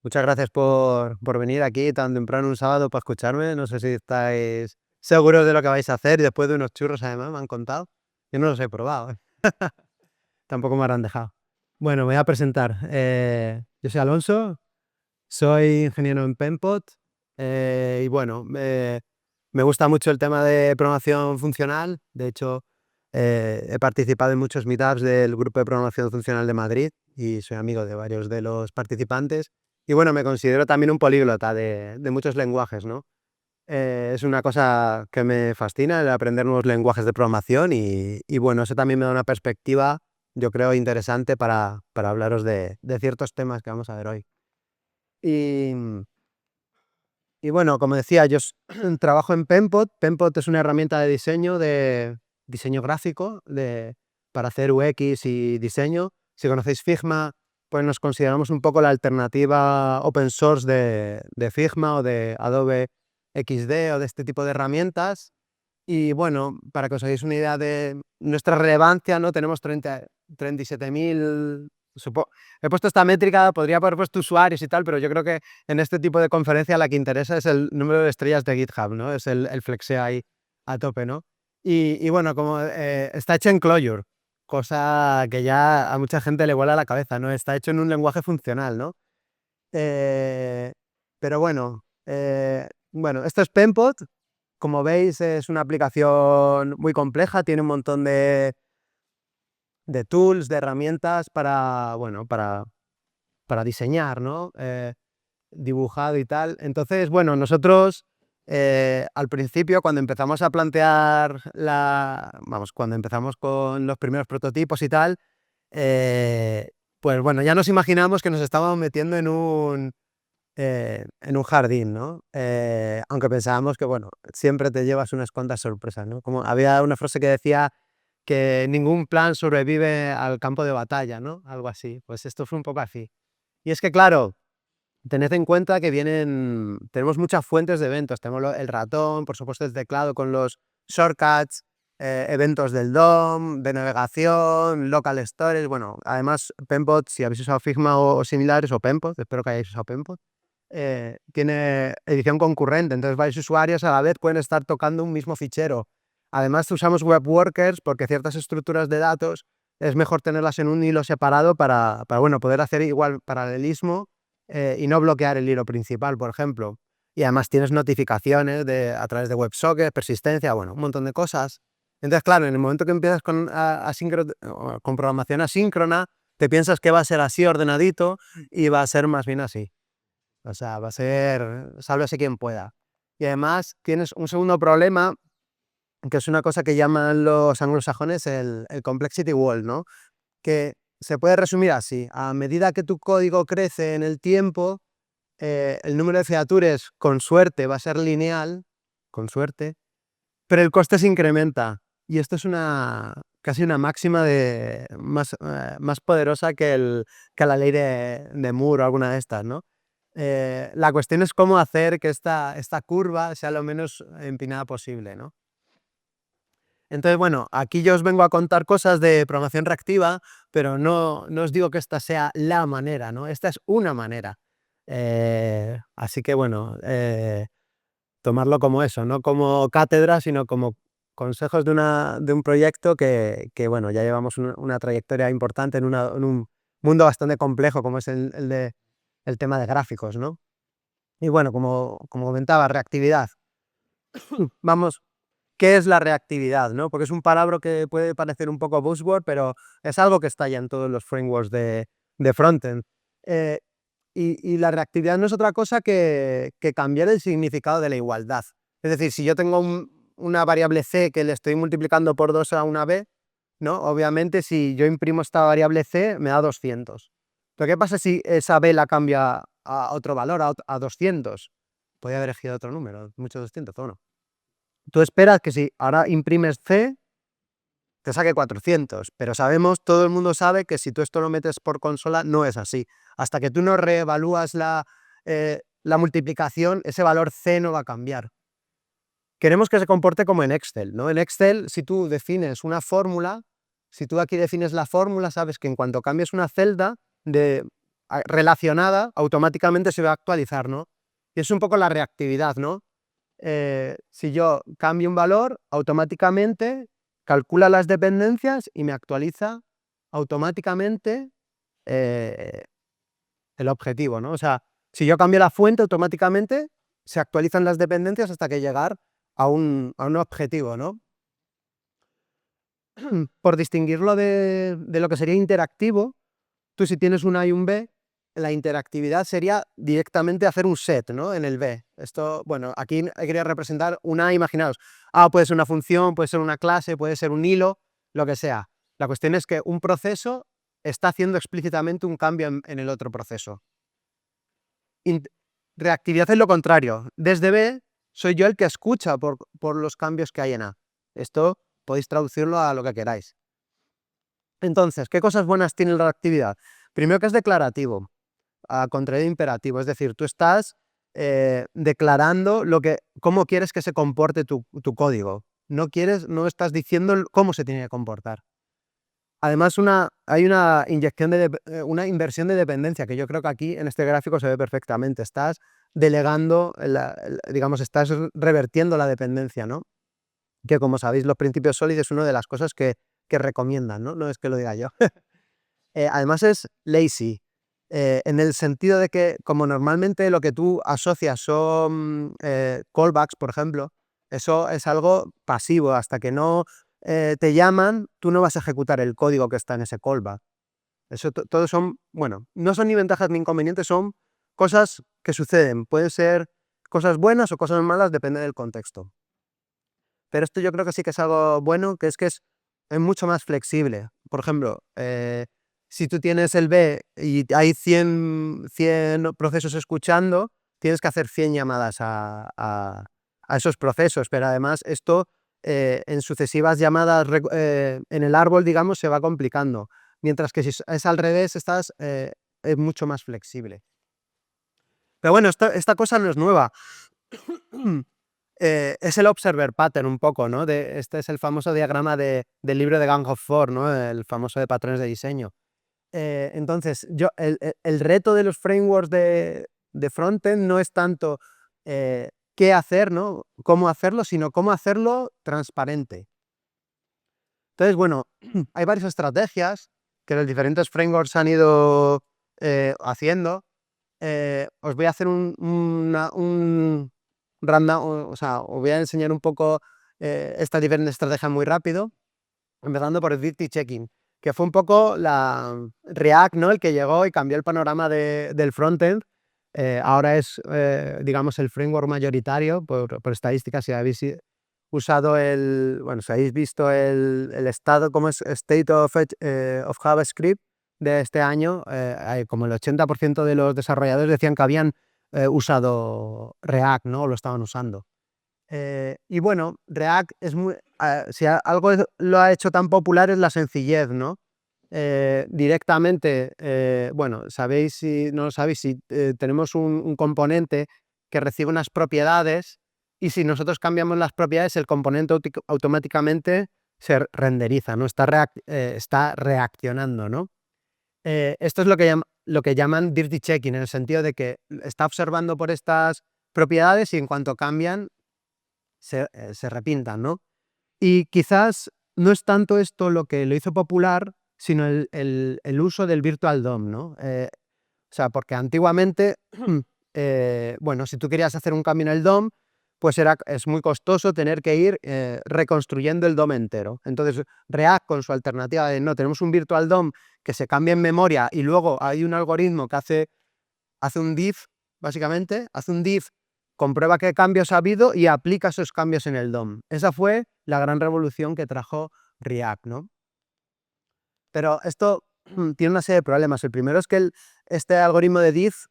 Muchas gracias por venir aquí tan temprano un sábado para escucharme. No sé si estáis seguros de lo que vais a hacer y después de unos churros, además, me han contado. Yo no los he probado, ¿eh? Tampoco me habrán dejado. Bueno, me voy a presentar. Yo soy Alonso, soy ingeniero en Penpot y bueno, me gusta mucho el tema de programación funcional. De hecho, he participado en muchos meetups del grupo de programación funcional de Madrid y soy amigo de varios de los participantes. Y bueno, me considero también un políglota de muchos lenguajes, ¿no? Es una cosa que me fascina, el aprender nuevos lenguajes de programación y bueno, eso también me da una perspectiva, yo creo, interesante para hablaros de ciertos temas que vamos a ver hoy. Y, y bueno, como decía, yo trabajo en Penpot. Penpot es una herramienta de diseño gráfico para hacer UX y diseño. Si conocéis Figma, pues nos consideramos un poco la alternativa open source de Figma o de Adobe XD o de este tipo de herramientas. Y bueno, para que os hagáis una idea de nuestra relevancia, ¿no? Tenemos 37.000. He puesto esta métrica, podría haber puesto usuarios y tal, pero yo creo que en este tipo de conferencia la que interesa es el número de estrellas de GitHub, ¿no? Es el flexeo ahí a tope, ¿no? Y bueno, como está hecho en Clojure, cosa que ya a mucha gente le vuela la cabeza, ¿no? Está hecho en un lenguaje funcional, ¿no? Eh, pero bueno, esto es Penpot. Como veis, es una aplicación muy compleja, tiene un montón de tools, de herramientas para diseñar, ¿no? Dibujado y tal. Entonces, bueno, nosotros al principio, cuando empezamos a plantear cuando empezamos con los primeros prototipos y tal, pues bueno, ya nos imaginamos que nos estábamos metiendo en un jardín, ¿no? Aunque pensábamos que, bueno, siempre te llevas unas cuantas sorpresas, ¿no? Como había una frase que decía que ningún plan sobrevive al campo de batalla, ¿no? Algo así. Pues esto fue un poco así. Y es que, claro, tened en cuenta que tenemos muchas fuentes de eventos. Tenemos el ratón, por supuesto el teclado con los shortcuts, eventos del DOM, de navegación, local storage. Bueno, además Penpot, si habéis usado Figma o similares, o Penpot, espero que hayáis usado Penpot, tiene edición concurrente, entonces varios usuarios a la vez pueden estar tocando un mismo fichero. Además usamos web workers porque ciertas estructuras de datos es mejor tenerlas en un hilo separado para bueno, poder hacer igual paralelismo y no bloquear el hilo principal, por ejemplo. Y además tienes notificaciones a través de WebSockets, persistencia, bueno, un montón de cosas. Entonces, claro, en el momento que empiezas con programación asíncrona, te piensas que va a ser así ordenadito y va a ser más bien así. O sea, va a ser sálvese quien pueda. Y además tienes un segundo problema, que es una cosa que llaman los anglosajones el complexity wall, ¿no? Que se puede resumir así: a medida que tu código crece en el tiempo, el número de features, con suerte, va a ser lineal, con suerte, pero el coste se incrementa. Y esto es casi una máxima más poderosa que la ley de Moore o alguna de estas, ¿no? La cuestión es cómo hacer que esta curva sea lo menos empinada posible, ¿no? Entonces, bueno, aquí yo os vengo a contar cosas de programación reactiva, pero no os digo que esta sea la manera, ¿no? Esta es una manera. Así que, bueno, tomarlo como eso, no como cátedra, sino como consejos de un proyecto bueno, ya llevamos una trayectoria importante en un mundo bastante complejo como es el tema de gráficos, ¿no? Y bueno, como comentaba, reactividad. Vamos, ¿qué es la reactividad, no? Porque es un palabra que puede parecer un poco buzzword, pero es algo que está ya en todos los frameworks de frontend. Eh, y la reactividad no es otra cosa que cambiar el significado de la igualdad. Es decir, si yo tengo una variable c que le estoy multiplicando por 2 a una b, ¿no? Obviamente, si yo imprimo esta variable c, me da 200. Pero ¿qué pasa si esa b la cambia a otro valor, a 200? Podría haber elegido otro número, mucho 200 o no. Tú esperas que si ahora imprimes C, te saque 400, pero todo el mundo sabe que si tú esto lo metes por consola, no es así. Hasta que tú no reevalúas la multiplicación, ese valor C no va a cambiar. Queremos que se comporte como en Excel, ¿no? En Excel, si tú defines una fórmula, si tú aquí defines la fórmula, sabes que en cuanto cambies una celda, relacionada, automáticamente se va a actualizar, ¿no? Y es un poco la reactividad, ¿no? Si yo cambio un valor, automáticamente calcula las dependencias y me actualiza automáticamente el objetivo, ¿no? O sea, si yo cambio la fuente, automáticamente se actualizan las dependencias hasta que llegar a un objetivo, ¿no? Por distinguirlo de lo que sería interactivo, tú si tienes un A y un B, la interactividad sería directamente hacer un set, ¿no? En el B. Esto, bueno, aquí quería representar un A, imaginaos. A puede ser una función, puede ser una clase, puede ser un hilo, lo que sea. La cuestión es que un proceso está haciendo explícitamente un cambio en el otro proceso. Reactividad es lo contrario. Desde B soy yo el que escucha por los cambios que hay en A. Esto podéis traducirlo a lo que queráis. Entonces, ¿qué cosas buenas tiene la reactividad? Primero que es declarativo, a contrario de imperativo, es decir, tú estás declarando cómo quieres que se comporte tu código. No estás diciendo cómo se tiene que comportar. Además, hay una una inversión de dependencia, que yo creo que aquí en este gráfico se ve perfectamente. Estás delegando, digamos, estás revertiendo la dependencia, ¿no? Que como sabéis, los principios SOLID es una de las cosas que recomiendan, ¿no? No es que lo diga yo. Además es lazy, en el sentido de que como normalmente lo que tú asocias son callbacks, por ejemplo, eso es algo pasivo. Hasta que no te llaman, tú no vas a ejecutar el código que está en ese callback. Eso todo son, bueno, no son ni ventajas ni inconvenientes, son cosas que suceden. Pueden ser cosas buenas o cosas malas, depende del contexto. Pero esto yo creo que sí que es algo bueno, que es mucho más flexible. Por ejemplo, si tú tienes el B y hay 100 procesos escuchando, tienes que hacer 100 llamadas a esos procesos, pero además esto en sucesivas llamadas en el árbol, digamos, se va complicando. Mientras que si es al revés, es mucho más flexible. Pero bueno, esta cosa no es nueva. Es el observer pattern un poco, ¿no? Este es el famoso diagrama del libro de Gang of Four, ¿no? El famoso de patrones de diseño. Entonces, el reto de los frameworks de frontend no es tanto qué hacer, ¿no? Cómo hacerlo, sino cómo hacerlo transparente. Entonces, bueno, hay varias estrategias que los diferentes frameworks han ido haciendo. Os voy a hacer un random, o sea, os voy a enseñar un poco estas diferentes estrategias muy rápido, empezando por el Dirty Checking, que fue un poco la React, ¿no? El que llegó y cambió el panorama del frontend. Ahora es, digamos, el framework mayoritario por estadísticas. Si habéis usado bueno, si habéis visto el estado, como es State of JavaScript de este año, como el 80% de los desarrolladores decían que habían usado React, ¿no? O lo estaban usando. Y bueno, React es si algo lo ha hecho tan popular es la sencillez, ¿no? Directamente, bueno, sabéis, si no lo sabéis, si tenemos un componente que recibe unas propiedades y si nosotros cambiamos las propiedades, el componente automáticamente se renderiza, ¿no? Está reaccionando, ¿no? Esto es lo que llaman dirty checking, en el sentido de que está observando por estas propiedades y en cuanto cambian, se repintan, ¿no? Y quizás no es tanto esto lo que lo hizo popular, sino el uso del Virtual DOM, ¿no? O sea, porque antiguamente, bueno, si tú querías hacer un cambio en el DOM, pues es muy costoso tener que ir reconstruyendo el DOM entero. Entonces, React, con su alternativa de no, tenemos un Virtual DOM que se cambia en memoria y luego hay un algoritmo que hace un diff, básicamente, hace un diff, comprueba qué cambios ha habido y aplica esos cambios en el DOM. Esa fue la gran revolución que trajo React, ¿no? Pero esto tiene una serie de problemas. El primero es que este algoritmo de diff,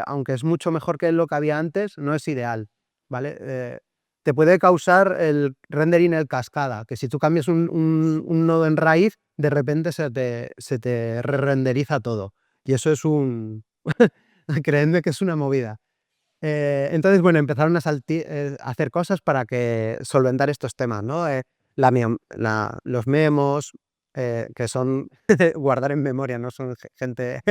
aunque es mucho mejor que lo que había antes, no es ideal, ¿vale? Te puede causar el rendering en cascada, que si tú cambias un nodo en raíz, de repente se te re-renderiza todo. Y eso es creedme que es una movida. Entonces, bueno, empezaron a hacer cosas para solventar estos temas, ¿no? Los memos, que son guardar en memoria, no son gente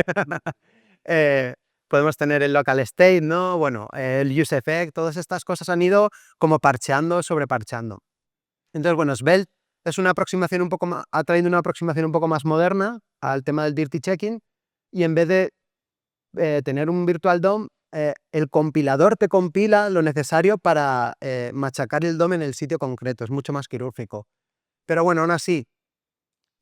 Eh, podemos tener el local state, ¿no? Bueno, el use effect, todas estas cosas han ido como parcheando sobre parcheando. Entonces, bueno, Svelte es una aproximación un poco más, ha traído una aproximación un poco más moderna al tema del dirty checking, y en vez de tener un virtual DOM, el compilador te compila lo necesario para machacar el DOM en el sitio concreto, es mucho más quirúrgico. Pero bueno, aún así,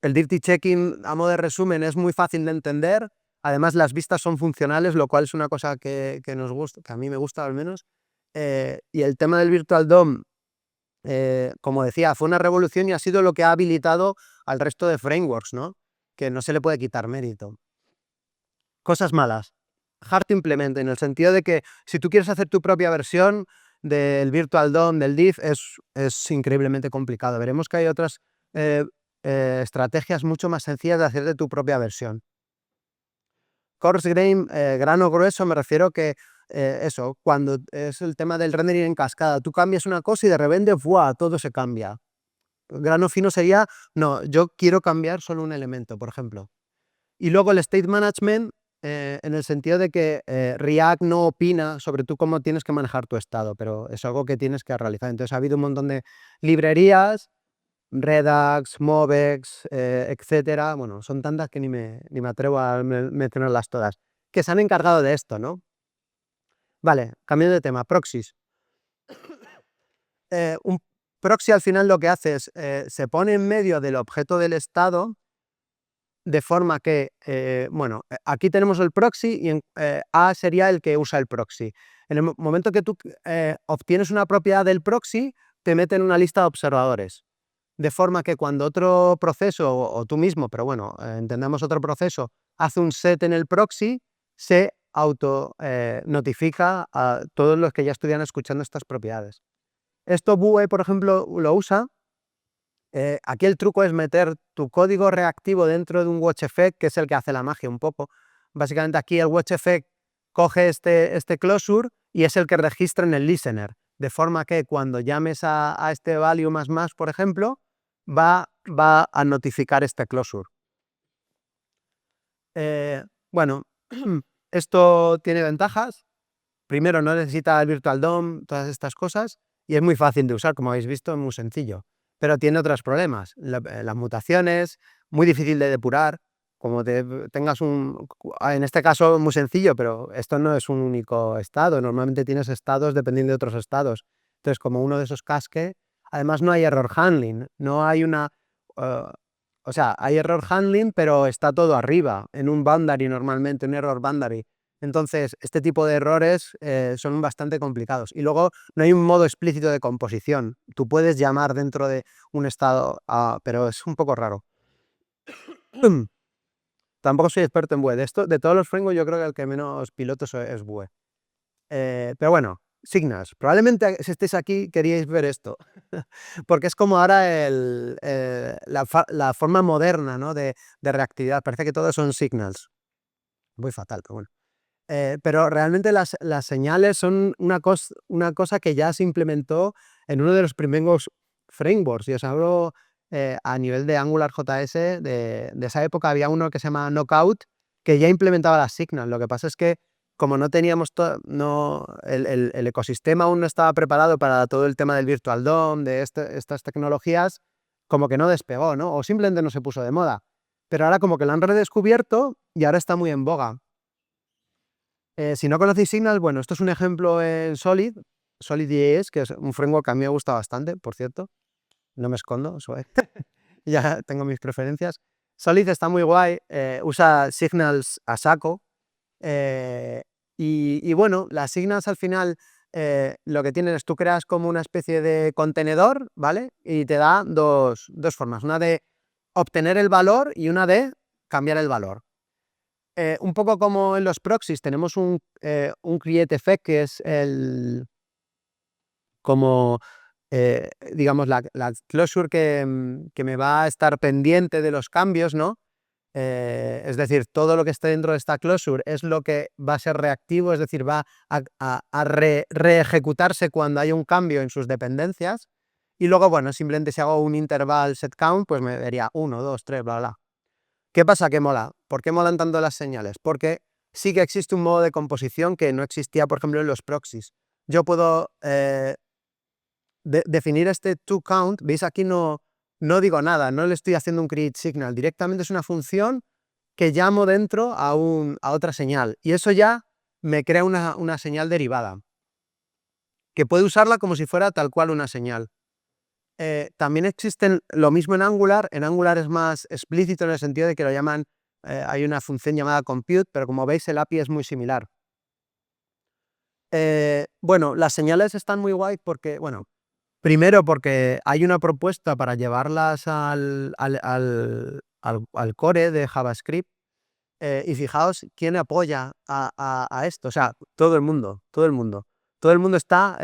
el dirty checking, a modo de resumen, es muy fácil de entender. Además, las vistas son funcionales, lo cual es una cosa que nos gusta, que a mí me gusta al menos. Y el tema del virtual DOM, como decía, fue una revolución y ha sido lo que ha habilitado al resto de frameworks, ¿no? Que no se le puede quitar mérito. Cosas malas. Hard to implement, en el sentido de que si tú quieres hacer tu propia versión del Virtual DOM, del diff, es increíblemente complicado. Veremos que hay otras estrategias mucho más sencillas de hacer de tu propia versión. Coarse grain, grano grueso, me refiero que eso, cuando es el tema del rendering en cascada, tú cambias una cosa y de repente, ¡buah!, todo se cambia. Grano fino sería, no, yo quiero cambiar solo un elemento, por ejemplo. Y luego el state management, en el sentido de que React no opina sobre tú cómo tienes que manejar tu estado, pero es algo que tienes que realizar. Entonces ha habido un montón de librerías, Redux, Movex, etcétera. Bueno, son tantas que ni me atrevo a mencionarlas todas, que se han encargado de esto, ¿no? Vale, cambiando de tema, proxies. Un proxy al final lo que hace es, se pone en medio del objeto del estado, de forma que, bueno, aquí tenemos el proxy y A sería el que usa el proxy. En el momento que tú obtienes una propiedad del proxy, te mete en una lista de observadores. De forma que cuando otro proceso, o tú mismo, pero bueno, entendamos otro proceso, hace un set en el proxy, se auto notifica a todos los que ya estuvieran escuchando estas propiedades. Esto Vue, por ejemplo, lo usa. Aquí el truco es meter tu código reactivo dentro de un watch effect, que es el que hace la magia un poco. Básicamente aquí el watch effect coge este closure y es el que registra en el listener, de forma que cuando llames a este value más, por ejemplo, va a notificar este closure. Bueno, esto tiene ventajas. Primero, no necesita el Virtual DOM, todas estas cosas, y es muy fácil de usar, como habéis visto, es muy sencillo. Pero tiene otros problemas. Las mutaciones, muy difícil de depurar, como tengas en este caso muy sencillo, pero esto no es un único estado, normalmente tienes estados dependiendo de otros estados. Entonces, como uno de esos casque, además no hay error handling, no hay o sea, hay error handling, pero está todo arriba, en un boundary normalmente, un error boundary. Entonces, este tipo de errores son bastante complicados. Y luego no hay un modo explícito de composición. Tú puedes llamar dentro de un estado, pero es un poco raro. Tampoco soy experto en Vue. De todos los frameworks, yo creo que el que menos pilotos es Vue. Pero bueno, Signals. Probablemente si estéis aquí queríais ver esto. Porque es como ahora la forma moderna, ¿no?, de reactividad. Parece que todos son Signals. Muy fatal, pero bueno. Pero realmente las señales son una cosa que ya se implementó en uno de los primeros frameworks. Y os hablo a nivel de AngularJS, de esa época había uno que se llama Knockout, que ya implementaba las signals. Lo que pasa es que como no teníamos el ecosistema aún no estaba preparado para todo el tema del Virtual DOM, de estas tecnologías, como que no despegó, ¿no? O simplemente no se puso de moda. Pero ahora como que lo han redescubierto y ahora está muy en boga. Si no conocéis Signals, bueno, esto es un ejemplo en Solid.js, que es un framework que a mí me gusta bastante, por cierto. No me escondo, ya tengo mis preferencias. Solid está muy guay, usa Signals a saco. Y bueno, las Signals al final lo que tienen es tú creas como una especie de contenedor, ¿vale? Y te da dos formas, una de obtener el valor y una de cambiar el valor. Un poco como en los proxies tenemos un create effect, que es digamos, la closure que me va a estar pendiente de los cambios, ¿no? Es decir, todo lo que esté dentro de esta closure es lo que va a ser reactivo, es decir, va a reejecutarse cuando hay un cambio en sus dependencias. Y luego, bueno, simplemente si hago un interval set count, pues me daría 1, 2, 3, bla, bla. ¿Qué pasa? Que mola. ¿Por qué molan tanto las señales? Porque sí que existe un modo de composición que no existía, por ejemplo, en los proxies. Yo puedo definir este toCount, veis aquí no digo nada, no le estoy haciendo un create signal, directamente es una función que llamo dentro a otra señal, y eso ya me crea una señal derivada, que puede usarla como si fuera tal cual una señal. También existen lo mismo en Angular es más explícito en el sentido de que lo llaman, hay una función llamada compute, pero como veis el API es muy similar. Bueno, las señales están muy guay porque, bueno, primero porque hay una propuesta para llevarlas al core de JavaScript, y fijaos quién apoya a esto, o sea, todo el mundo, todo el mundo. Todo el mundo está,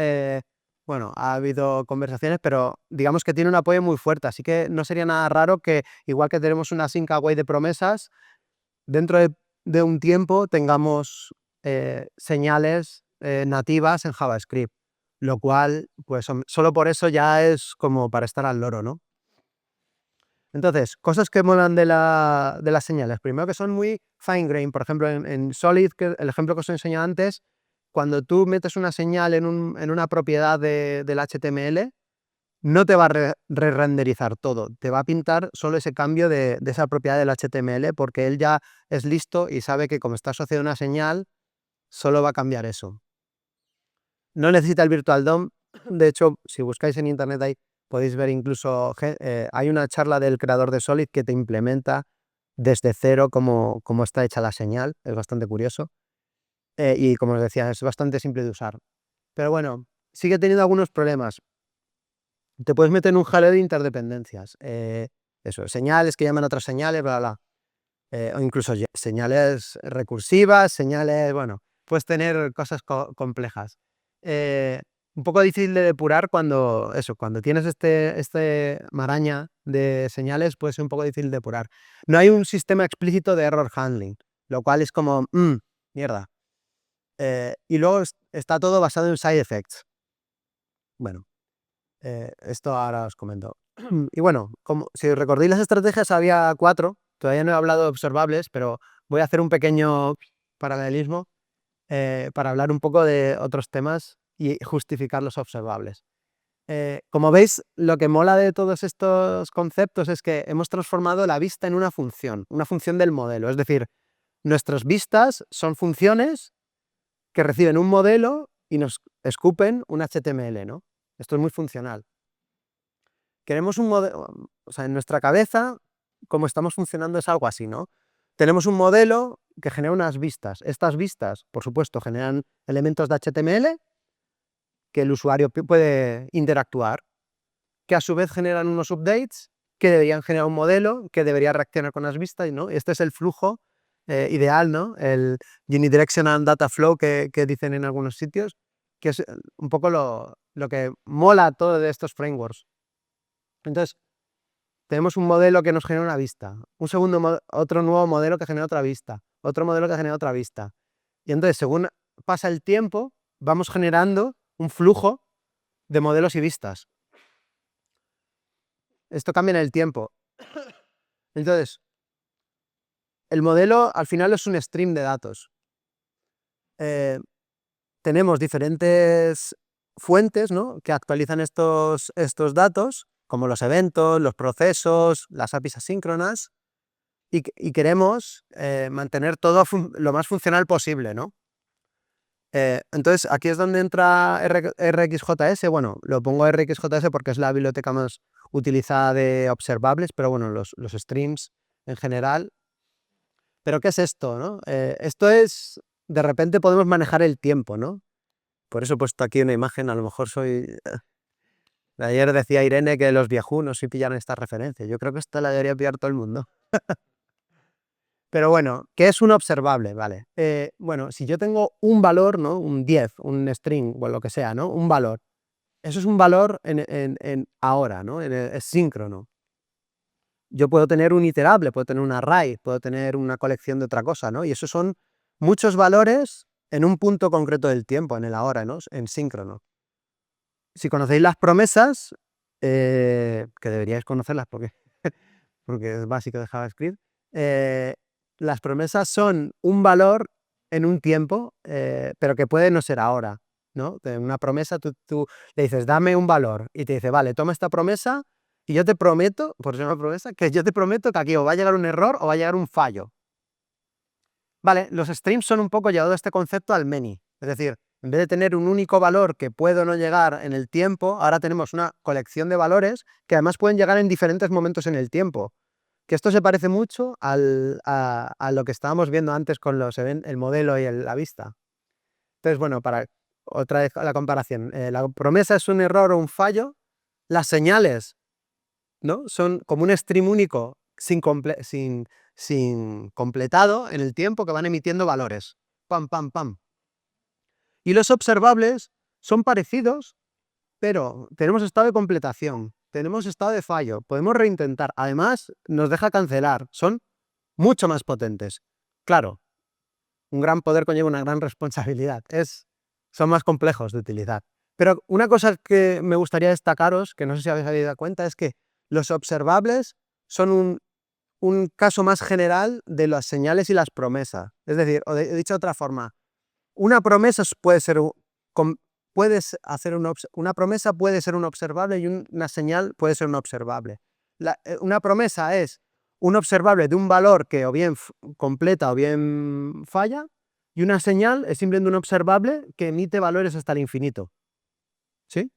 bueno, ha habido conversaciones, pero digamos que tiene un apoyo muy fuerte, así que no sería nada raro que, igual que tenemos una sync away de promesas, dentro de un tiempo tengamos señales nativas en JavaScript, lo cual, pues solo por eso ya es como para estar al loro, ¿no? Entonces, cosas que molan de las señales. Primero, que son muy fine grain. Por ejemplo, en Solid, que el ejemplo que os he enseñado antes, cuando tú metes una señal en una propiedad del HTML, no te va a re-renderizar todo, te va a pintar solo ese cambio de esa propiedad del HTML, porque él ya es listo y sabe que como está asociado a una señal, solo va a cambiar eso. No necesita el Virtual DOM. De hecho, si buscáis en internet ahí, podéis ver incluso, hay una charla del creador de Solid que te implementa desde cero cómo está hecha la señal, es bastante curioso. Y como os decía, es bastante simple de usar. Pero bueno, sigue teniendo algunos problemas. Te puedes meter en un jaleo de interdependencias. Eso, señales que llaman a otras señales, bla, bla. O incluso señales recursivas, señales, bueno, puedes tener cosas complejas. Un poco difícil de depurar cuando tienes este maraña de señales, puede ser un poco difícil de depurar. No hay un sistema explícito de error handling, lo cual es como, mierda. Y luego está todo basado en side effects. Bueno, esto ahora os comento. Y bueno, si recordáis las estrategias, había 4. Todavía no he hablado de observables, pero voy a hacer un pequeño paralelismo para hablar un poco de otros temas y justificar los observables. Como veis, lo que mola de todos estos conceptos es que hemos transformado la vista en una función del modelo. Es decir, nuestras vistas son funciones que reciben un modelo y nos escupen un HTML, ¿no? Esto es muy funcional. Queremos un modelo, o sea, en nuestra cabeza, como estamos funcionando es algo así, ¿no? Tenemos un modelo que genera unas vistas. Estas vistas, por supuesto, generan elementos de HTML que el usuario puede interactuar, que a su vez generan unos updates que deberían generar un modelo que debería reaccionar con las vistas, ¿no? Este es el flujo ideal, ¿no? El Unidirectional Data Flow que dicen en algunos sitios, que es un poco lo que mola todo de estos frameworks. Entonces, tenemos un modelo que nos genera una vista, otro nuevo modelo que genera otra vista, otro modelo que genera otra vista. Y entonces, según pasa el tiempo, vamos generando un flujo de modelos y vistas. Esto cambia en el tiempo. Entonces, el modelo al final es un stream de datos. Tenemos diferentes fuentes, ¿no?, que actualizan estos datos, como los eventos, los procesos, las APIs asíncronas, y queremos mantener todo lo más funcional posible, ¿no? Entonces, aquí es donde entra RxJS. Bueno, lo pongo RxJS porque es la biblioteca más utilizada de observables, pero bueno, los streams en general. ¿Pero qué es esto, no? Esto es, de repente podemos manejar el tiempo, ¿no? Por eso he puesto aquí una imagen, a lo mejor ayer decía Irene que los viejunos sí pillan esta referencia. Yo creo que esta la debería pillar todo el mundo. Pero bueno, ¿qué es un observable? Vale. Bueno, si yo tengo un valor, ¿no?, un 10, un string o lo que sea, ¿no?, un valor. Eso es un valor en ahora, ¿no? Es síncrono. Yo puedo tener un iterable, puedo tener un array, puedo tener una colección de otra cosa, ¿no? Y esos son muchos valores en un punto concreto del tiempo, en el ahora, ¿no?, en síncrono. Si conocéis las promesas, que deberíais conocerlas porque es básico de JavaScript, las promesas son un valor en un tiempo, pero que puede no ser ahora, ¿no? Una promesa, tú le dices, dame un valor, y te dice, vale, toma esta promesa, y yo te prometo, por ser una promesa, que yo te prometo que aquí o va a llegar un error o va a llegar un fallo. Vale, los streams son un poco llevado este concepto al many, es decir, en vez de tener un único valor que puede o no llegar en el tiempo, ahora tenemos una colección de valores que además pueden llegar en diferentes momentos en el tiempo. Que esto se parece mucho a lo que estábamos viendo antes con el modelo y la vista. Entonces, bueno, para otra vez la comparación, la promesa es un error o un fallo, las señales, ¿no? Son como un stream único sin completado en el tiempo que van emitiendo valores. Pam, pam, pam. Y los observables son parecidos, pero tenemos estado de completación, tenemos estado de fallo, podemos reintentar. Además, nos deja cancelar. Son mucho más potentes. Claro, un gran poder conlleva una gran responsabilidad. Son más complejos de utilizar. Pero una cosa que me gustaría destacaros, que no sé si habéis dado cuenta, es que los observables son un caso más general de las señales y las promesas. Es decir, dicho de otra forma, una promesa puede ser una promesa puede ser un observable y una señal puede ser un observable. Una promesa es un observable de un valor que o bien completa o bien falla, y una señal es simplemente un observable que emite valores hasta el infinito. ¿Sí?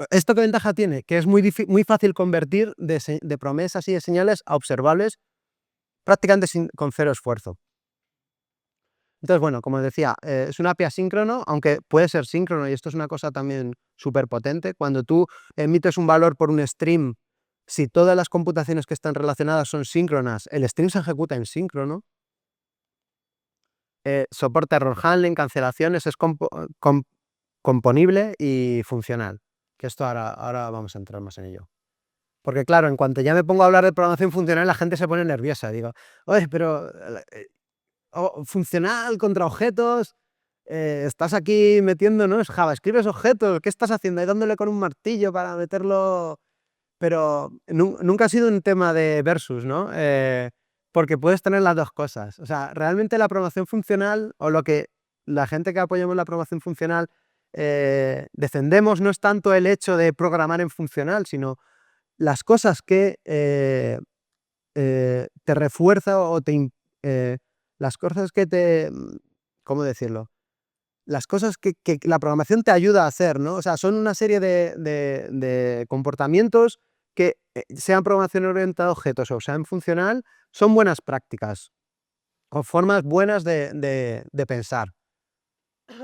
¿Esto qué ventaja tiene? Que es muy fácil convertir de promesas y de señales a observables prácticamente con cero esfuerzo. Entonces, bueno, como decía, es un API asíncrono, aunque puede ser síncrono, y esto es una cosa también súper potente. Cuando tú emites un valor por un stream, si todas las computaciones que están relacionadas son síncronas, el stream se ejecuta en síncrono. Soporta error handling, cancelaciones, es componible y funcional. Que esto ahora vamos a entrar más en ello. Porque claro, en cuanto ya me pongo a hablar de programación funcional, la gente se pone nerviosa. Digo, oye, pero funcional contra objetos, estás aquí metiendo, ¿no? Es Java, escribes objetos, ¿qué estás haciendo? Ahí dándole con un martillo para meterlo. Pero nunca ha sido un tema de versus, ¿no? Porque puedes tener las dos cosas. O sea, realmente la programación funcional, o lo que la gente que apoyamos la programación funcional defendemos, no es tanto el hecho de programar en funcional, sino las cosas que te refuerza o las cosas que ¿cómo decirlo? Las cosas que la programación te ayuda a hacer, ¿no? O sea, son una serie de comportamientos que, sean programación orientada a objetos o sean funcional, son buenas prácticas o formas buenas de pensar.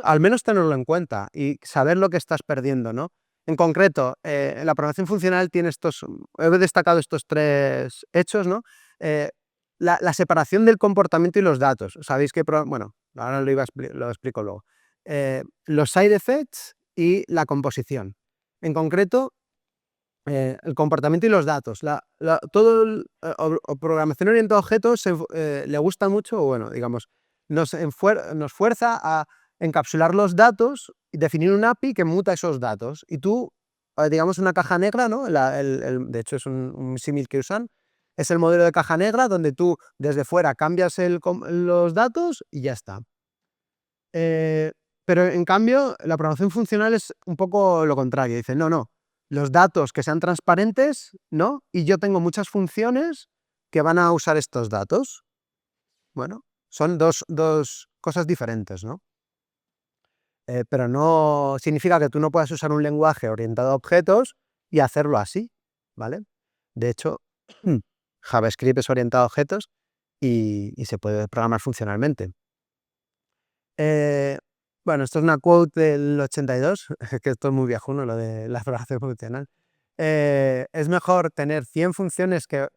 Al menos tenerlo en cuenta y saber lo que estás perdiendo, ¿no? En concreto, en la programación funcional he destacado estos tres hechos, ¿no? La separación del comportamiento y los datos. Sabéis que, bueno, ahora lo explico luego. Los side effects y la composición. En concreto, el comportamiento y los datos. Todo programación orientada a objetos le gusta mucho, o bueno, digamos, nos fuerza a encapsular los datos y definir un API que muta esos datos. Y tú, digamos, una caja negra, ¿no? De hecho, es un símil que usan. Es el modelo de caja negra donde tú desde fuera cambias los datos y ya está. Pero en cambio, la programación funcional es un poco lo contrario. Dice, no, los datos que sean transparentes, ¿no? Y yo tengo muchas funciones que van a usar estos datos. Bueno, son dos cosas diferentes, ¿no? Pero no significa que tú no puedas usar un lenguaje orientado a objetos y hacerlo así, ¿vale? De hecho, JavaScript es orientado a objetos y se puede programar funcionalmente. Bueno, esto es una quote del 82, que esto es muy viejuno, lo de la programación funcional. Es mejor tener 100 funciones que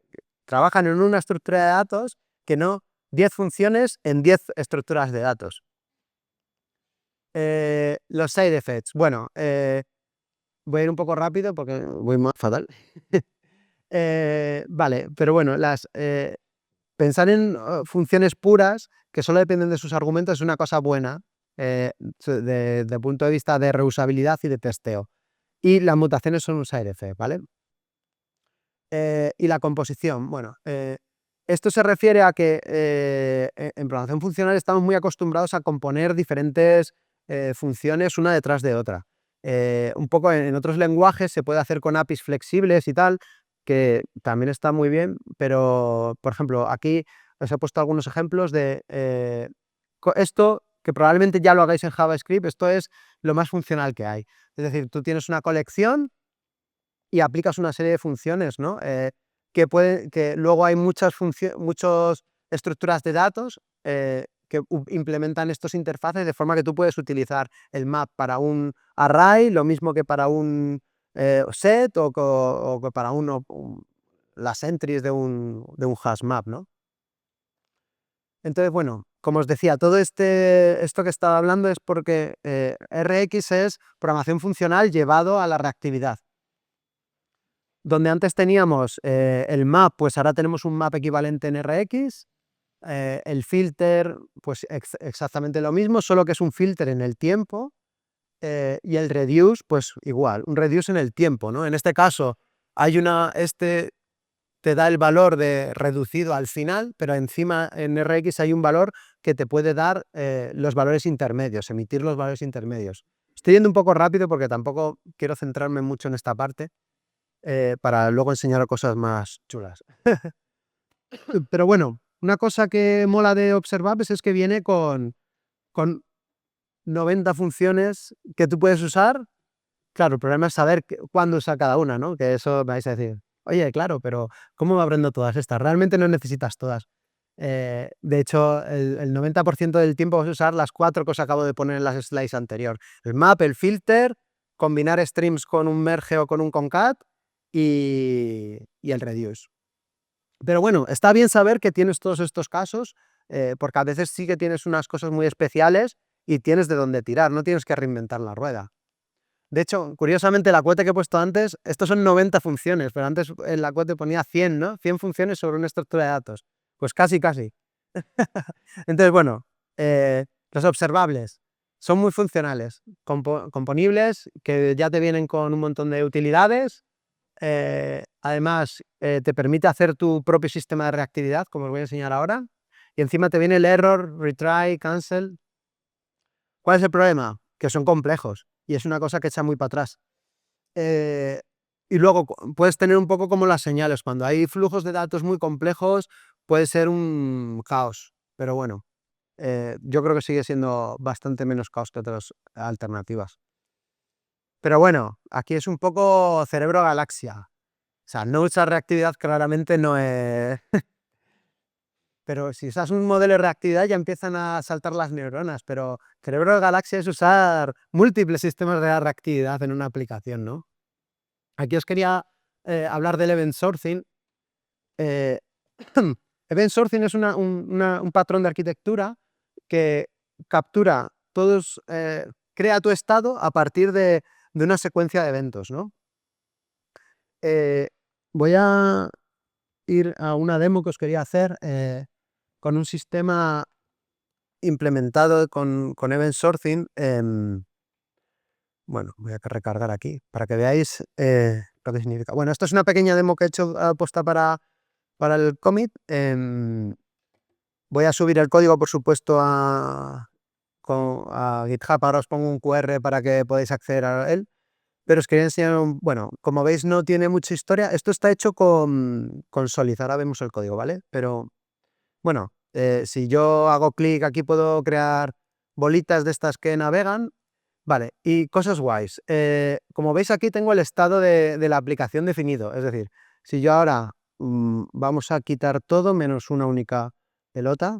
trabajan en una estructura de datos que no 10 funciones en 10 estructuras de datos. Los side effects. Bueno, voy a ir un poco rápido porque voy más fatal. Vale, pero bueno, pensar en funciones puras que solo dependen de sus argumentos es una cosa buena desde el punto de vista de reusabilidad y de testeo. Y las mutaciones son un side effect, ¿vale? Y la composición, bueno, Esto se refiere a que en programación funcional estamos muy acostumbrados a componer diferentes funciones una detrás de otra. Un poco en otros lenguajes se puede hacer con APIs flexibles y tal, que también está muy bien, pero, por ejemplo, aquí os he puesto algunos ejemplos de esto, que probablemente ya lo hagáis en JavaScript, esto es lo más funcional que hay. Es decir, tú tienes una colección y aplicas una serie de funciones, ¿no? Que luego hay muchas estructuras de datos que implementan estos interfaces de forma que tú puedes utilizar el map para un array, lo mismo que para un set o que para las entries de un hash map, ¿no? Entonces, bueno, como os decía, todo esto que estaba hablando es porque RX es programación funcional llevado a la reactividad. Donde antes teníamos el map, pues ahora tenemos un map equivalente en RX, el filter, pues exactamente lo mismo, solo que es un filter en el tiempo, y el reduce, pues igual, un reduce en el tiempo, ¿no? En este caso, te da el valor de reducido al final, pero encima en RX hay un valor que te puede dar los valores intermedios, emitir los valores intermedios. Estoy yendo un poco rápido porque tampoco quiero centrarme mucho en esta parte, para luego enseñar cosas más chulas. Pero bueno, una cosa que mola de Observables es que viene con 90 funciones que tú puedes usar. Claro, el problema es saber cuándo usar cada una, ¿no? Que eso me vais a decir, oye, claro, pero ¿cómo me aprendo todas estas? Realmente no necesitas todas. De hecho, el 90% del tiempo vas a usar las 4 que os acabo de poner en las slides anterior. El map, el filter, combinar streams con un merge o con un concat y el reduce. Pero bueno, está bien saber que tienes todos estos casos, porque a veces sí que tienes unas cosas muy especiales y tienes de dónde tirar, no tienes que reinventar la rueda. De hecho, curiosamente, la cuota que he puesto antes, estos son 90 funciones, pero antes en la cuota ponía 100, ¿no? 100 funciones sobre una estructura de datos. Pues casi, casi. Entonces, bueno, los observables son muy funcionales, componibles, que ya te vienen con un montón de utilidades. Además, te permite hacer tu propio sistema de reactividad, como os voy a enseñar ahora. Y encima te viene el error, retry, cancel. ¿Cuál es el problema? Que son complejos y es una cosa que echa muy para atrás. Y luego puedes tener un poco como las señales. Cuando hay flujos de datos muy complejos, puede ser un caos. Pero bueno, yo creo que sigue siendo bastante menos caos que otras alternativas. Pero bueno, aquí es un poco cerebro galaxia. O sea, no usar reactividad claramente no es... Pero si usas un modelo de reactividad ya empiezan a saltar las neuronas, pero cerebro de galaxia es usar múltiples sistemas de reactividad en una aplicación, ¿no? Aquí os quería hablar del event sourcing. Eh, event sourcing es un patrón de arquitectura que captura crea tu estado a partir de una secuencia de eventos, ¿no? Voy a ir a una demo que os quería hacer con un sistema implementado con Event Sourcing. Bueno, voy a recargar aquí para que veáis lo que significa. Bueno, esto es una pequeña demo que he hecho aposta para el commit. Voy a subir el código, por supuesto, a GitHub. Ahora os pongo un QR para que podáis acceder a él. Pero os quería enseñar, bueno, como veis no tiene mucha historia. Esto está hecho con Solid. Ahora vemos el código, ¿vale? Pero bueno, si yo hago clic aquí puedo crear bolitas de estas que navegan. Vale, y cosas guays. Como veis aquí tengo el estado de la aplicación definido. Es decir, si yo ahora vamos a quitar todo menos una única pelota.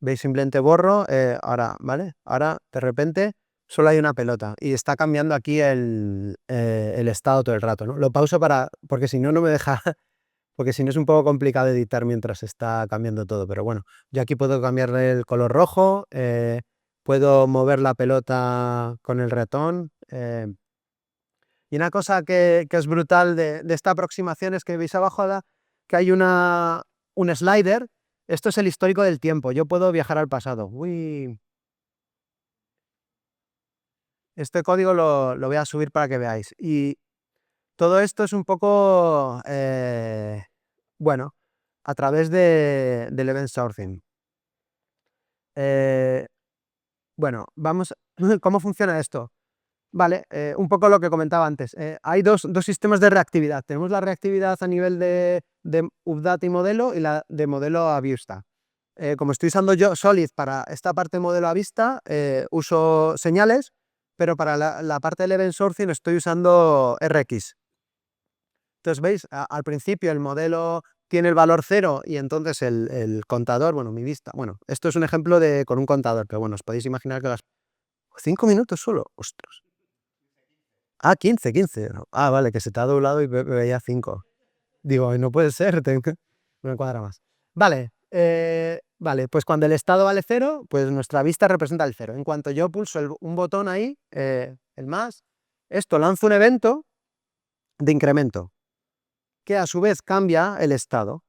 Veis, simplemente borro, ahora, ¿vale? Ahora de repente solo hay una pelota y está cambiando aquí el estado todo el rato, ¿no? Lo pauso porque si no, no me deja, porque si no es un poco complicado editar mientras está cambiando todo, pero bueno, yo aquí puedo cambiarle el color rojo, puedo mover la pelota con el ratón. Y una cosa que es brutal de esta aproximación es que veis abajo que hay un slider. Esto es el histórico del tiempo. Yo puedo viajar al pasado. Uy. Este código lo voy a subir para que veáis. Y todo esto es un poco, bueno, a través del event sourcing. Bueno, ¿cómo funciona esto? Vale, un poco lo que comentaba antes. Hay dos sistemas de reactividad. Tenemos la reactividad a nivel de update y modelo y la de modelo a vista. Como estoy usando yo Solid para esta parte de modelo a vista, uso señales, pero para la parte del event sourcing estoy usando RX. Entonces, ¿veis? Al principio el modelo tiene el valor 0 y entonces el contador, bueno, mi vista, bueno, esto es un ejemplo con un contador, pero bueno, os podéis imaginar que 5 minutos solo, ostras. 15. Vale, que se te ha doblado y veía 5. Digo, no puede ser, no me cuadra más. Vale, vale, pues cuando el estado vale 0, pues nuestra vista representa el 0. En cuanto yo pulso un botón ahí, el más, esto lanza un evento de incremento, que a su vez cambia el estado,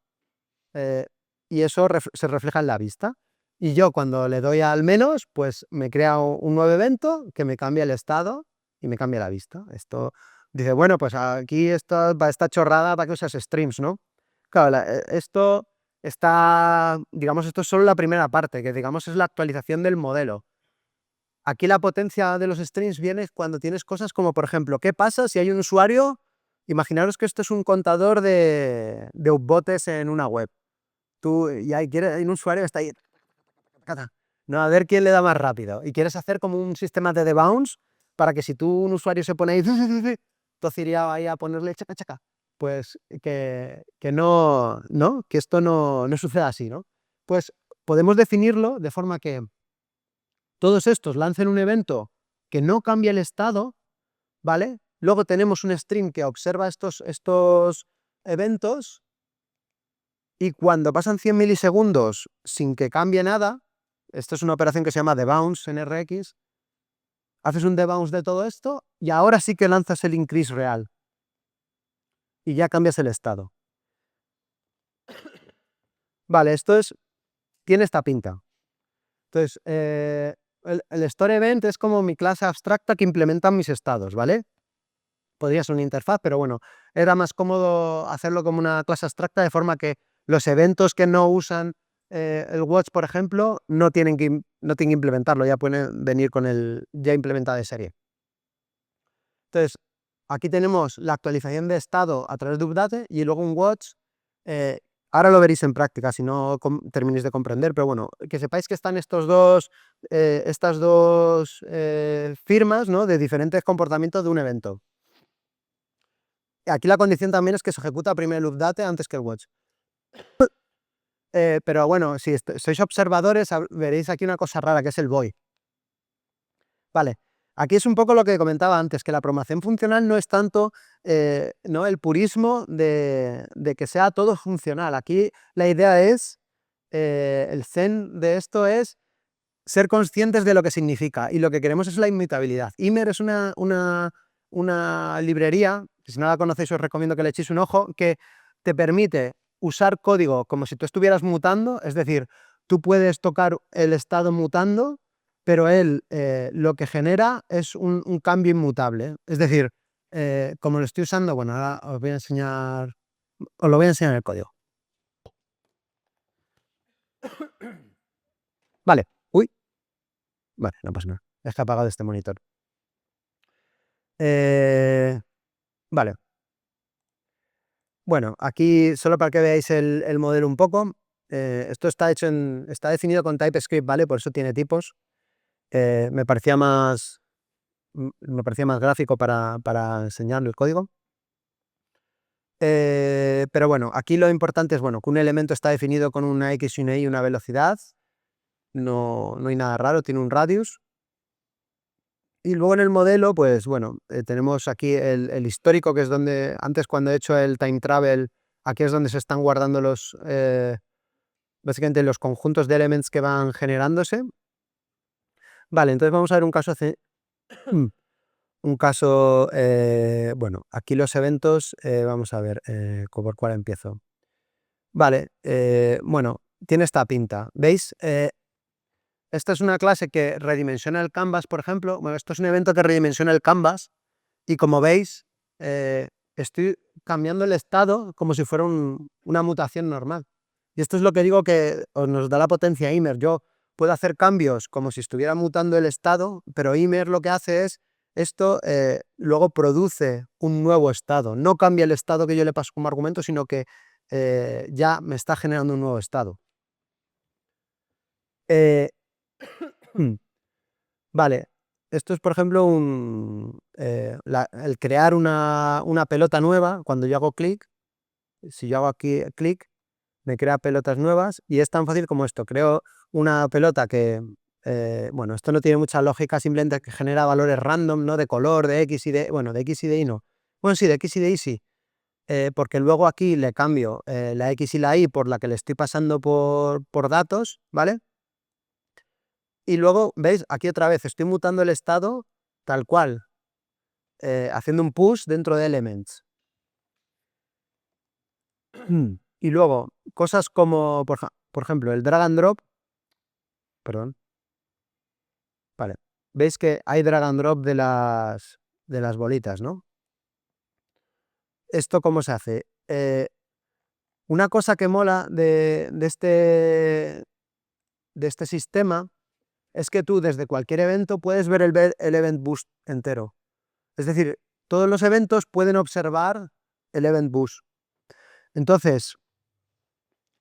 y eso se refleja en la vista. Y yo cuando le doy al menos, pues me crea un nuevo evento que me cambia el estado y me cambia la vista. Esto dice, bueno, pues aquí esta chorrada para que usas streams, ¿no? Claro, esto está, digamos, esto es solo la primera parte, que digamos es la actualización del modelo. Aquí la potencia de los streams viene cuando tienes cosas como, por ejemplo, ¿qué pasa si hay un usuario? Imaginaros que esto es un contador de upvotes en una web. Y hay un usuario que está ahí, no, a ver quién le da más rápido. Y quieres hacer como un sistema de debounce para que si un usuario se pone ahí, entonces iría ahí a ponerle chaca, chaca. Pues que no, que esto no suceda así, ¿no? Pues podemos definirlo de forma que todos estos lancen un evento que no cambia el estado, ¿vale? Luego tenemos un stream que observa estos eventos y cuando pasan 100 milisegundos sin que cambie nada, esto es una operación que se llama debounce en RX, haces un debounce de todo esto y ahora sí que lanzas el increase real y ya cambias el estado. Vale, tiene esta pinta. Entonces, el store event es como mi clase abstracta que implementa mis estados, ¿vale? Podría ser una interfaz, pero bueno, era más cómodo hacerlo como una clase abstracta de forma que los eventos que no usan el watch, por ejemplo, no tienen que implementarlo, ya pueden venir con el ya implementado de serie. Entonces, aquí tenemos la actualización de estado a través de update y luego un watch. Ahora lo veréis en práctica si no terminéis de comprender, pero bueno, que sepáis que están estas dos firmas, ¿no?, de diferentes comportamientos de un evento. Aquí la condición también es que se ejecuta primero el update antes que el watch. Pero bueno, si sois observadores, veréis aquí una cosa rara, que es el void. Vale, aquí es un poco lo que comentaba antes, que la programación funcional no es tanto ¿no?, el purismo de que sea todo funcional. Aquí la idea es, el zen de esto es ser conscientes de lo que significa, y lo que queremos es la inmutabilidad. Ymer es una librería, que si no la conocéis os recomiendo que le echéis un ojo, que te permite usar código como si tú estuvieras mutando, es decir, tú puedes tocar el estado mutando, pero él lo que genera es un cambio inmutable. Es decir, como lo estoy usando, bueno, ahora os lo voy a enseñar el código. Vale, vale, no pasa nada, es que he apagado este monitor. Vale. Bueno, aquí solo para que veáis el modelo un poco, esto está definido con TypeScript, ¿vale? Por eso tiene tipos. Me parecía más gráfico para enseñarle el código. Pero bueno, aquí lo importante es, bueno, que un elemento está definido con una X y una Y y una velocidad. No hay nada raro, tiene un radius. Y luego en el modelo, pues bueno, tenemos aquí el histórico, que es donde, antes cuando he hecho el time travel, aquí es donde se están guardando básicamente los conjuntos de elements que van generándose. Vale, entonces vamos a ver un caso, bueno, aquí los eventos, vamos a ver, ¿por cuál empiezo? Vale, bueno, tiene esta pinta, ¿veis? Esta es una clase que redimensiona el canvas, por ejemplo. Bueno, esto es un evento que redimensiona el canvas y como veis, estoy cambiando el estado como si fuera una mutación normal. Y esto es lo que digo que nos da la potencia Immer. Yo puedo hacer cambios como si estuviera mutando el estado, pero Immer lo que hace es, esto luego produce un nuevo estado. No cambia el estado que yo le paso como argumento, sino que ya me está generando un nuevo estado. Eh, vale, esto es, por ejemplo, el crear una pelota nueva. Cuando yo hago clic, si yo hago aquí clic, me crea pelotas nuevas y es tan fácil como esto. Creo una pelota que, bueno, esto no tiene mucha lógica, simplemente que genera valores random, ¿no? De color, de X y de, bueno, de X y de Y no. Bueno, sí, de X y de Y sí, porque luego aquí le cambio la X y la Y por la que le estoy pasando por datos, ¿vale? Y luego, ¿veis? Aquí otra vez estoy mutando el estado tal cual, haciendo un push dentro de elements. Y luego, cosas como, por ejemplo, el drag and drop, perdón, vale, veis que hay drag and drop de las bolitas, ¿no? ¿Esto cómo se hace? Una cosa que mola de este sistema es que tú desde cualquier evento puedes ver el event boost entero. Es decir, todos los eventos pueden observar el event boost. Entonces,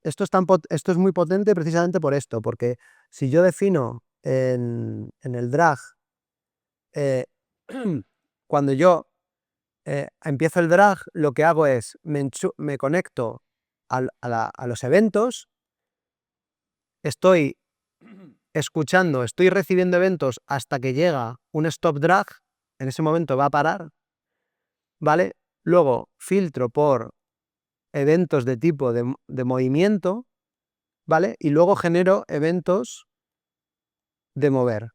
esto es muy potente precisamente por esto, porque si yo defino en el drag, eh, cuando yo empiezo el drag, lo que hago es, me conecto a los eventos, estoy escuchando, estoy recibiendo eventos hasta que llega un stop drag, en ese momento va a parar, ¿vale? Luego filtro por eventos de tipo de movimiento, ¿vale? Y luego genero eventos de mover.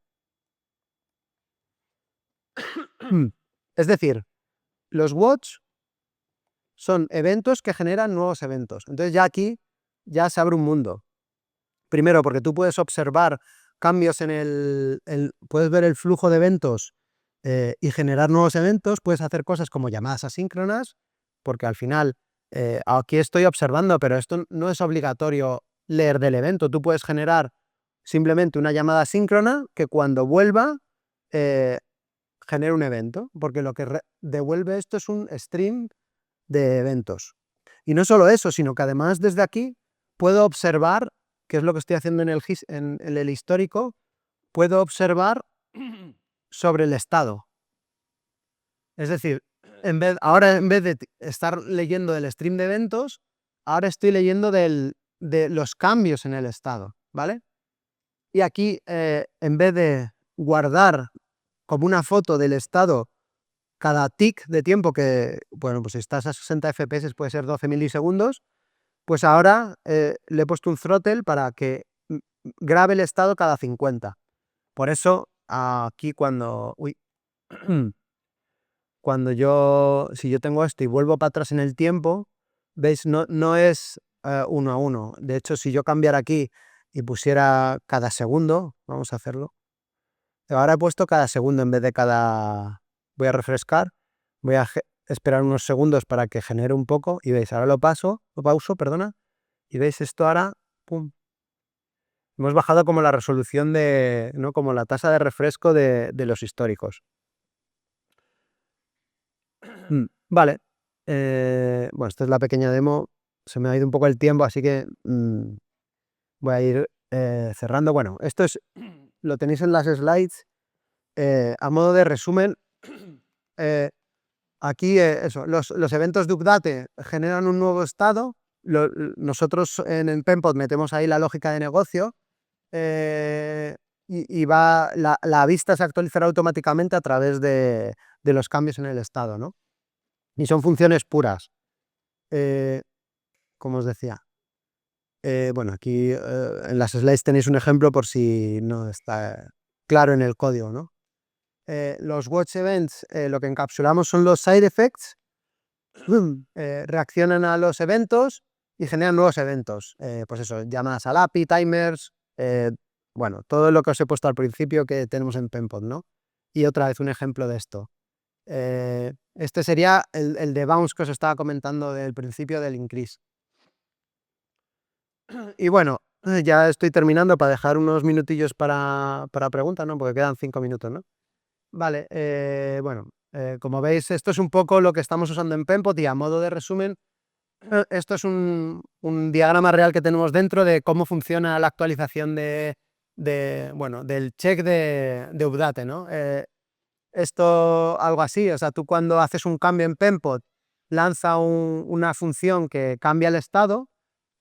Es decir, los watch son eventos que generan nuevos eventos. Entonces ya aquí ya se abre un mundo. Primero, porque tú puedes observar cambios puedes ver el flujo de eventos y generar nuevos eventos, puedes hacer cosas como llamadas asíncronas, porque al final aquí estoy observando, pero esto no es obligatorio leer del evento. Tú puedes generar simplemente una llamada asíncrona que cuando vuelva eh, genere un evento, porque lo que devuelve esto es un stream de eventos. Y no solo eso, sino que además desde aquí puedo observar, que es lo que estoy haciendo en el histórico, puedo observar sobre el estado. Es decir, ahora en vez de estar leyendo del stream de eventos, ahora estoy leyendo de los cambios en el estado, ¿vale? Y aquí, en vez de guardar como una foto del estado cada tic de tiempo que, bueno, pues si estás a 60 FPS puede ser 12 milisegundos, pues ahora le he puesto un throttle para que grabe el estado cada 50. Por eso aquí si yo tengo esto y vuelvo para atrás en el tiempo, ¿veis? No es 1 a 1. De hecho, si yo cambiara aquí y pusiera cada segundo, vamos a hacerlo. Ahora he puesto cada segundo en vez de cada... Voy a refrescar, voy a esperar unos segundos para que genere un poco y veis, ahora lo pauso, perdona, y veis esto ahora, pum. Hemos bajado como la resolución ¿no? Como la tasa de refresco de los históricos. Vale. Bueno, esta es la pequeña demo. Se me ha ido un poco el tiempo, así que voy a ir cerrando. Bueno, esto lo tenéis en las slides. A modo de resumen, aquí eso, los eventos de update generan un nuevo estado. Nosotros en Pempod metemos ahí la lógica de negocio. Y la vista se actualizará automáticamente a través de los cambios en el estado, ¿no? Y son funciones puras, como os decía. Bueno, aquí en las slides tenéis un ejemplo por si no está claro en el código, ¿no? Los watch events, lo que encapsulamos son los side effects, reaccionan a los eventos y generan nuevos eventos. Pues eso, llamadas al API, timers, bueno, todo lo que os he puesto al principio que tenemos en Pempod, ¿no? Y otra vez un ejemplo de esto. Este sería el de bounce que os estaba comentando del principio del increase. Y bueno, ya estoy terminando para dejar unos minutillos para preguntas, ¿no? Porque quedan 5 minutos, ¿no? Vale, bueno, como veis, esto es un poco lo que estamos usando en Pempot y a modo de resumen, esto es un diagrama real que tenemos dentro de cómo funciona la actualización bueno, del check de update, ¿no? Esto, algo así, o sea, tú cuando haces un cambio en Pempot, lanza una función que cambia el estado.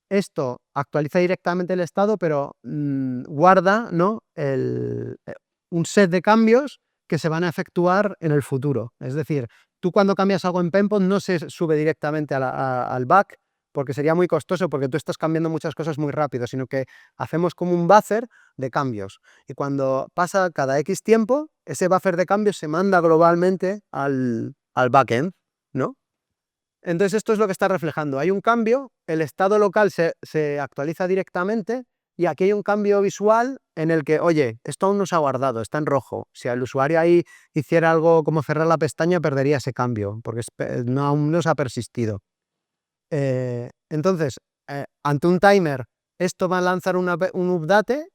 Esto actualiza directamente el estado, pero guarda, ¿no? Un set de cambios que se van a efectuar en el futuro. Es decir, tú cuando cambias algo en Pempot no se sube directamente al back, porque sería muy costoso, porque tú estás cambiando muchas cosas muy rápido, sino que hacemos como un buffer de cambios. Y cuando pasa cada X tiempo, ese buffer de cambios se manda globalmente al backend, ¿no? Entonces esto es lo que está reflejando. Hay un cambio, el estado local se actualiza directamente y aquí hay un cambio visual en el que, oye, esto aún no se ha guardado, está en rojo. Si el usuario ahí hiciera algo como cerrar la pestaña, perdería ese cambio, porque aún no se ha persistido. Entonces, ante un timer, esto va a lanzar un update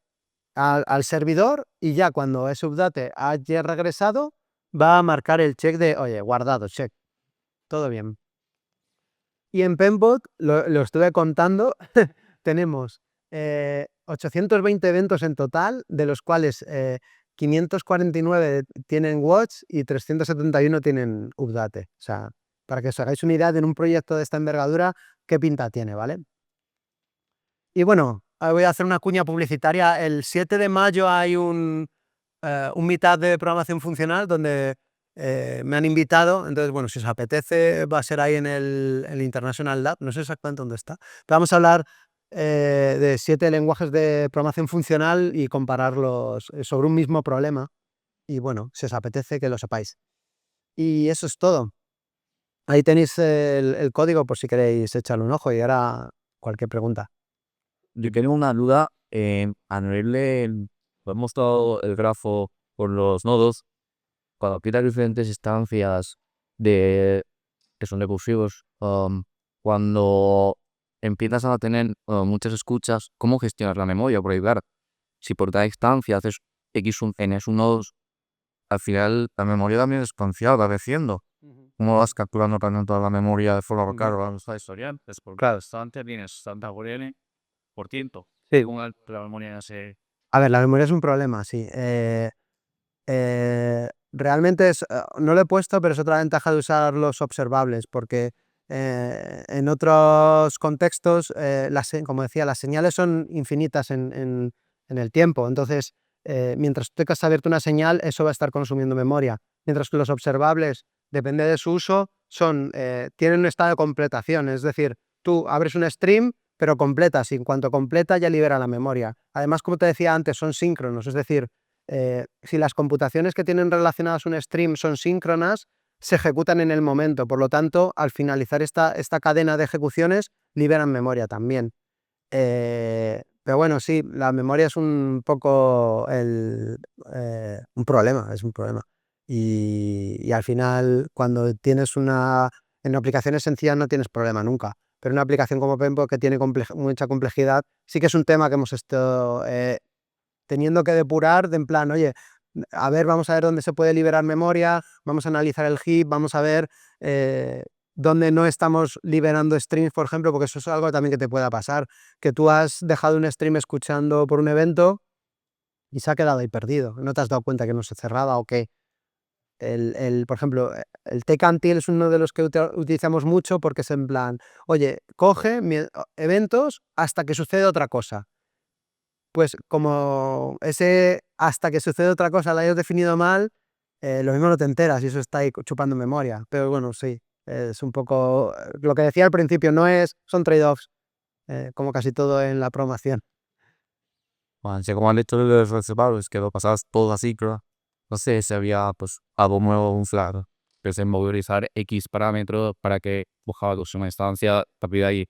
al servidor y ya cuando ese update haya regresado, va a marcar el check de, oye, guardado, check, todo bien. Y en Pempot, lo estuve contando, tenemos 820 eventos en total, de los cuales 549 tienen watch y 371 tienen update. O sea, para que os hagáis una idea de en un proyecto de esta envergadura, qué pinta tiene, ¿vale? Y bueno, voy a hacer una cuña publicitaria. El 7 de mayo hay un meetup de programación funcional donde me han invitado. Entonces, bueno, si os apetece, va a ser ahí en el International Lab, no sé exactamente dónde está, pero vamos a hablar de 7 lenguajes de programación funcional y compararlos sobre un mismo problema. Y bueno, si os apetece, que lo sepáis. Y eso es todo. Ahí tenéis el código por si queréis echarle un ojo y ahora cualquier pregunta. Yo tengo una duda. A nivel de, hemos mostrado el grafo con los nodos, cuando aplicas diferentes instancias de, que son recursivos, cuando empiezas a tener muchas escuchas, ¿cómo gestionas la memoria? Porque claro, si por cada instancia haces X tienes un nodos, al final la memoria también es exponencial, va creciendo. ¿Cómo vas calculando también toda la memoria de forma local? Vamos a historiar, es por cada instante tienes tanta por ciento. Sí. Según la memoria se... A ver, la memoria es un problema, sí. Realmente no lo he puesto, pero es otra ventaja de usar los observables, porque en otros contextos, como decía, las señales son infinitas en el tiempo. Entonces, mientras tú tengas abierto una señal, eso va a estar consumiendo memoria. Mientras que los observables, depende de su uso, tienen un estado de completación. Es decir, tú abres un stream, pero completas, y en cuanto completa ya libera la memoria. Además, como te decía antes, son síncronos, es decir, si las computaciones que tienen relacionadas un stream son síncronas, se ejecutan en el momento. Por lo tanto, al finalizar esta cadena de ejecuciones, liberan memoria también. Pero bueno, sí, la memoria es un poco un problema, es un problema. Y al final, cuando tienes en aplicaciones sencillas no tienes problema nunca. Pero una aplicación como Pempo, que tiene mucha complejidad, sí que es un tema que hemos estado teniendo que depurar, de en plan, oye, a ver, vamos a ver dónde se puede liberar memoria, vamos a analizar el heap, vamos a ver dónde no estamos liberando streams, por ejemplo, porque eso es algo también que te pueda pasar, que tú has dejado un stream escuchando por un evento y se ha quedado ahí perdido, no te has dado cuenta que no se cerraba o que por ejemplo, el take until es uno de los que utilizamos mucho porque es en plan, oye, coge eventos hasta que sucede otra cosa. Pues como ese hasta que sucede otra cosa la hayas definido mal, lo mismo no te enteras y eso está ahí chupando memoria. Pero bueno, sí, es un poco lo que decía al principio, son trade-offs, como casi todo en la programación. Bueno, si como han hecho los reservados, que lo pasabas todo así, creo. No sé si había pues algo nuevo, un flag. Que es movilizar X parámetros para que bajaba una instancia, a partir de ahí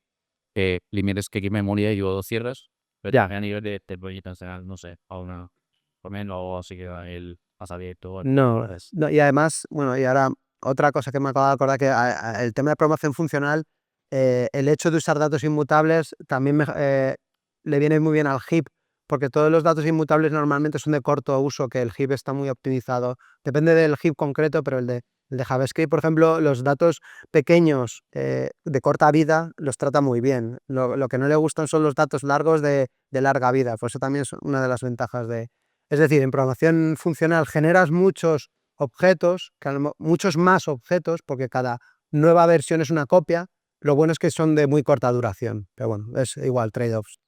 limites que X memoria y luego cierres. Pero Ya. también a nivel de proyecto en general, no sé, a una, por menos o así que el más abierto. No, no, y además, bueno, y ahora otra cosa que me acabo de acordar, que el tema de programación funcional, el hecho de usar datos inmutables también le viene muy bien al heap, porque todos los datos inmutables normalmente son de corto uso, que el heap está muy optimizado. Depende del heap concreto, pero el de JavaScript, por ejemplo, los datos pequeños de corta vida los trata muy bien. Lo que no le gustan son los datos largos de larga vida, pues eso también es una de las ventajas de... Es decir, en programación funcional generas muchos objetos, muchos más objetos, porque cada nueva versión es una copia. Lo bueno es que son de muy corta duración, pero bueno, es igual, trade-offs.